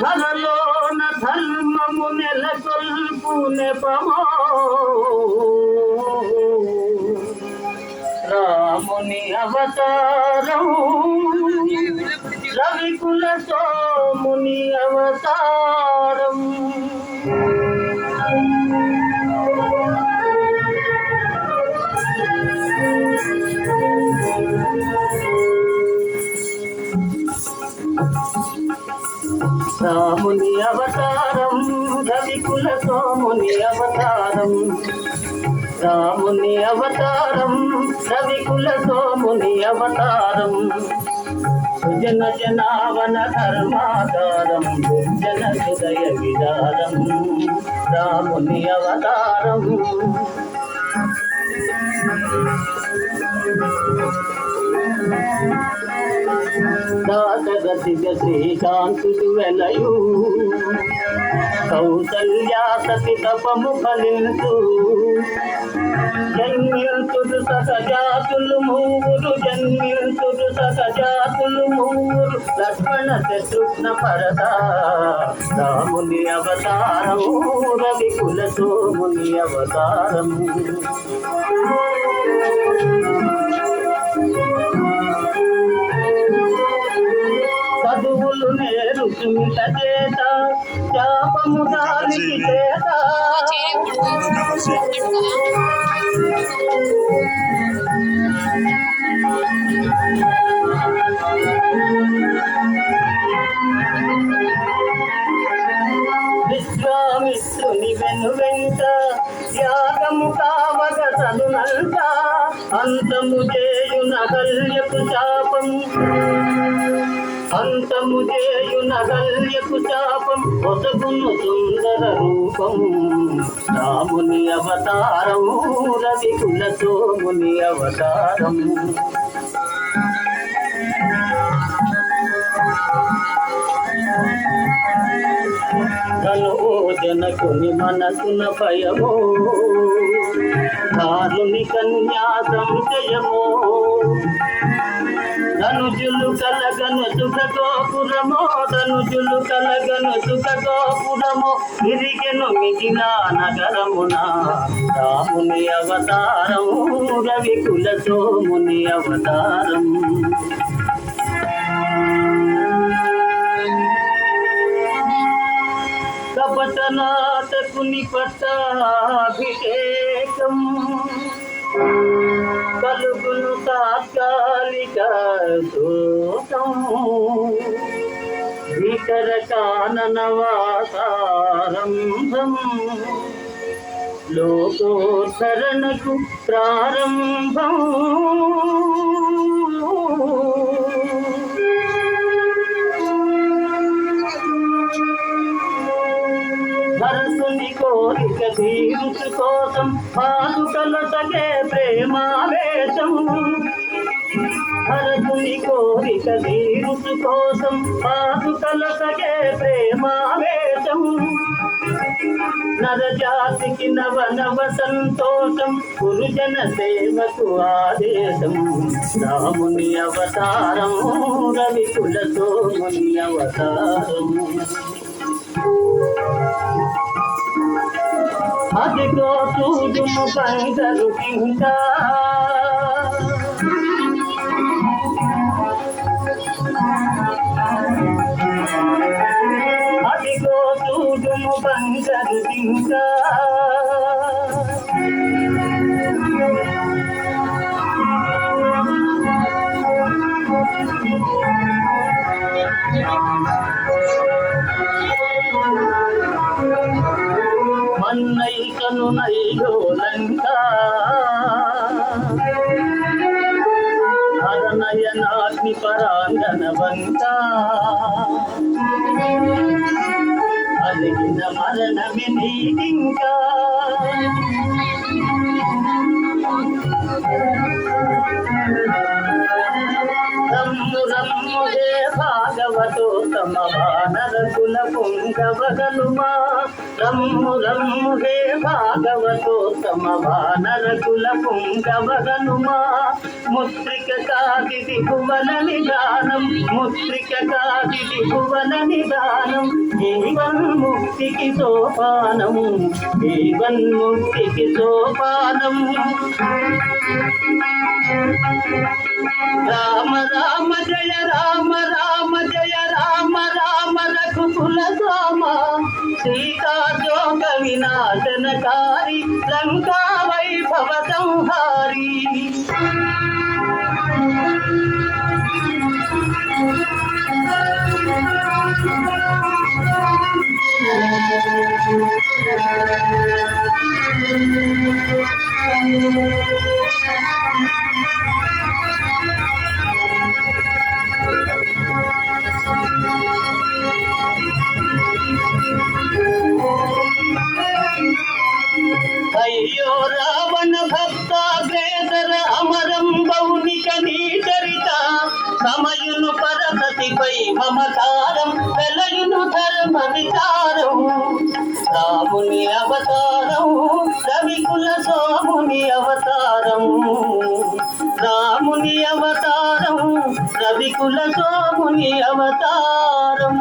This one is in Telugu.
ధరలోన ధర్మము నెలకొల్పు నెపమో రాముని అవతారం రవికుల సోముని అవతారం రాముని అవతారం రవికుల సోముని అవతారం రాముని అవతారం రవికుల సోముని అవతారం సుజన జనావన ధర్మాధారం దుర్జన హృదయ విదారం రాముని అవతారం దాసగతిగ శ్రీకాంతుడు వెలయు కౌసల్యా సతి తపము ఫలించు జన్మించుడు సహజాతులు మూవురు జన్మించుడు సహజాతులు మూవురు లక్ష్మణ శత్రుఘ్న భరత రాముని అవతారం రవికుల సోముని అవతారం చదువులు నేరుచుంట చేత శాపము దానికి చేత విశ్వామిత్రుని వెనువెంట త్యాగము కావగ చదునంట అంతము చేయున కల్యపు శాపం అంతము చేయున కల్యపు శాపం ఒసగును సుందర రూపం రాముని అవతారం రవికుల సోముని అవతారం కనువో జనకుని మనసున భయమో కారుని కన్యాసం జయమో ధనుజులు కలగను సుఖ గోపురమో ధనుజులు కలగను సుఖ గోపురమో ఇరిగెను మిగిలా నగరమున రాముని అవతారం రవికుల సోముని అవతారం కపటనాటకుని పట్టాభిషేకం కలుగును తాత్కాలిక శోకం భీకర కాననవాసారంభం లోకోద్ధరణకు ప్రారంభం భరతుని కోరిక తీర్చు కోసం పాదుకలతగే ప్రేమావేశం భరతుని కోరిక తీర్చు కోసం పాదుకలతగే ప్రేమావేశం నరజాతికి నవ నవ సంతోషం గురుజన సేవకు ఆదేశం రాముని అవతారం రవికుల సోముని అవతారం అదిగో చూడుము బంగారు ఇంకా అదిగో చూడుము బంగారు ఇంకా మన్నైకను నైలో లంక హరనయనాగ్ని పరాంగన వంక అలిగిన మరణమి నీకింకా రమ్ము రమ్ము దేవ భాగవతోత్తమ వానరకుల పుంగవగనుమా రమ్ము రమ్ము హే భాగవతోత్తమ వానరకుల పుంగవగనుమా ముద్రిక కాగిది భువన నిదానం ముద్రిక కాగిది భువన నిదానం జీవన్ముక్తికి సోపానం జీవన్ముక్తికి సోపానం రామ రామ జయ రామ రామ జయ రామ రామ రఘుకుల రామ సీతా శోక వినాశనకారి లంకా వైభవ సంహారి అయ్యో రావణ భక్తాగ్రేసర అమరం బౌనిక నీ చరిత సమయును పరపతిపై మమకారం వెలయును ధర్మ విచారం రాముని అవతారం రవికుల సోముని అవతారం రాముని అవతారం రవికుల సోముని అవతారం